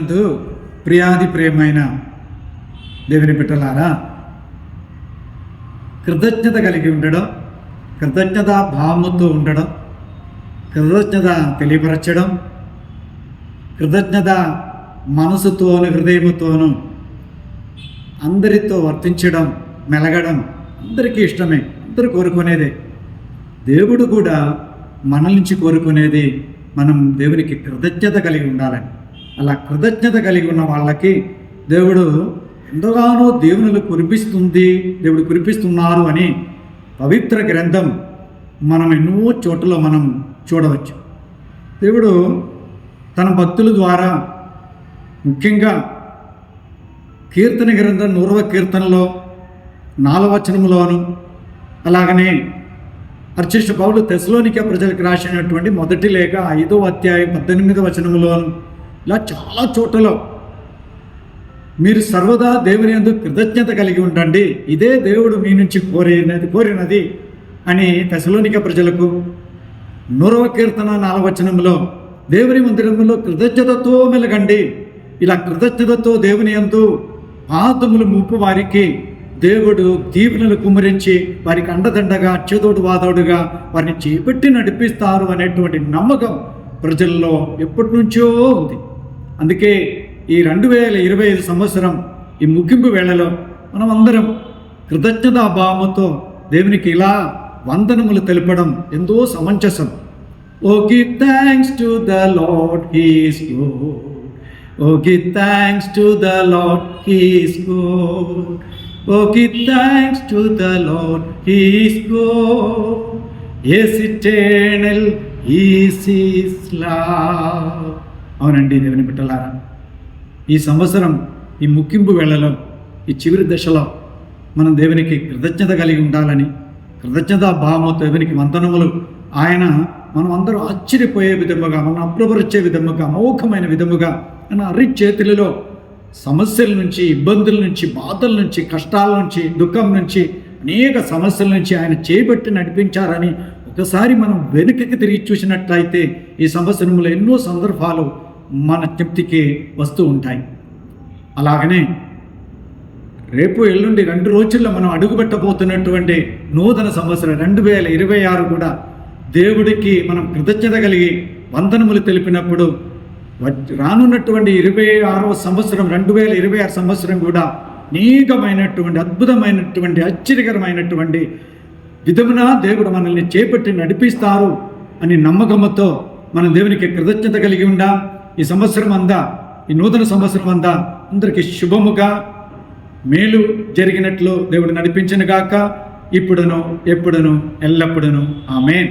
యేసునందు ప్రియాది ప్రేమైన దేవుని బిడ్డలారా, కృతజ్ఞత కలిగి ఉండడం, కృతజ్ఞత భావముతో ఉండడం, కృతజ్ఞత తెలియపరచడం, కృతజ్ఞత మనసుతోను హృదయముతోను అందరితో వర్తించడం, మెలగడం అందరికీ ఇష్టమే, అందరూ కోరుకునేదే. దేవుడు కూడా మన నుంచి కోరుకునేది మనం దేవునికి కృతజ్ఞత కలిగి ఉండాలని. అలా కృతజ్ఞత కలిగి ఉన్న వాళ్ళకి దేవుడు ఎంతగానో దేవుని దేవుడు కురిపిస్తున్నారు అని పవిత్ర గ్రంథం మనం ఎన్నో చోట్ల మనం చూడవచ్చు. దేవుడు తన భక్తుల ద్వారా ముఖ్యంగా కీర్తన గ్రంథం 100వ కీర్తనలో 4వ వచనంలోను, అలాగనే అర్చిష్ట పౌలు తెస్సలోనికే ప్రజలకు రాసినటువంటి మొదటి లేఖ 5వ అధ్యాయం 18వ వచనంలోను, ఇలా చాలా చోట్లలో మీరు సర్వదా దేవుని యందు కృతజ్ఞత కలిగి ఉండండి, ఇదే దేవుడు మీ నుంచి కోరినది అని తెస్సలోనికే ప్రజలకు, 100వ కీర్తన 4వ వచనంలో దేవుని మందిరంలో కృతజ్ఞతతో మెలగండి, ఇలా కృతజ్ఞతతో దేవుని యందు పాదములు మూపు వారికి దేవుడు దీవెనలు కుమ్మరించి వారికి అండదండగా చేదోడు వాదోడుగా వారిని చేపట్టి నడిపిస్తారు అనేటువంటి నమ్మకం ప్రజల్లో ఎప్పటి నుంచో ఉంది. అందుకే ఈ 2025 సంవత్సరం ఈ ముగింపు వేళలో మనం అందరం కృతజ్ఞతా భావముతో దేవునికి ఇలా వందనములు తెలపడం ఎంతో సమంజసం. O give thanks to the Lord, he is good. O give thanks to the Lord, he is good. O give thanks to the Lord, he is good. yes eternal is his love. అవునండి దేవుని బిడ్డలారా, ఈ సంవత్సరం ఈ ముగింపు వేళలో ఈ చివరి దశలో మనం దేవునికి కృతజ్ఞత కలిగి ఉండాలని, కృతజ్ఞతా భావముతో దేవునికి వందనములు ఆయన మనం అందరూ ఆశ్చర్యపోయే విధముగా, మనం అప్రపరిచే విధముగా, అమోఘమైన విధముగా మన అరి చేతులలో సమస్యల నుంచి, ఇబ్బందుల నుంచి, బాధల నుంచి, కష్టాల నుంచి, దుఃఖం నుంచి, అనేక సమస్యల నుంచి ఆయన చేపట్టి నడిపించారని ఒకసారి మనం వెనుకకి తిరిగి చూసినట్లయితే ఈ సంవత్సరంలో ఎన్నో సందర్భాలు మన జ్ఞప్తికి వస్తూ ఉంటాయి. అలాగనే రేపు ఎల్లుండి 2 రోజుల్లో మనం అడుగుపెట్టబోతున్నటువంటి నూతన సంవత్సరం 2026 కూడా దేవుడికి మనం కృతజ్ఞత కలిగి వందనములు తెలిపినప్పుడు రానున్నటువంటి 26వ సంవత్సరం 2026 సంవత్సరం కూడా అనేకమైనటువంటి అద్భుతమైనటువంటి ఆశ్చర్యకరమైనటువంటి విధమున దేవుడు మనల్ని చేపట్టి నడిపిస్తారు అని నమ్మకముతో మనం దేవునికి కృతజ్ఞత కలిగి ఉందాం. ఈ సంవత్సరం అంతా, ఈ నూతన సంవత్సరం అంతా అందరికీ శుభముగా మేలు జరిగినట్లు దేవుడు నడిపించును గాక, ఇప్పుడును ఎప్పుడును ఎల్లప్పుడును ఆమేన్.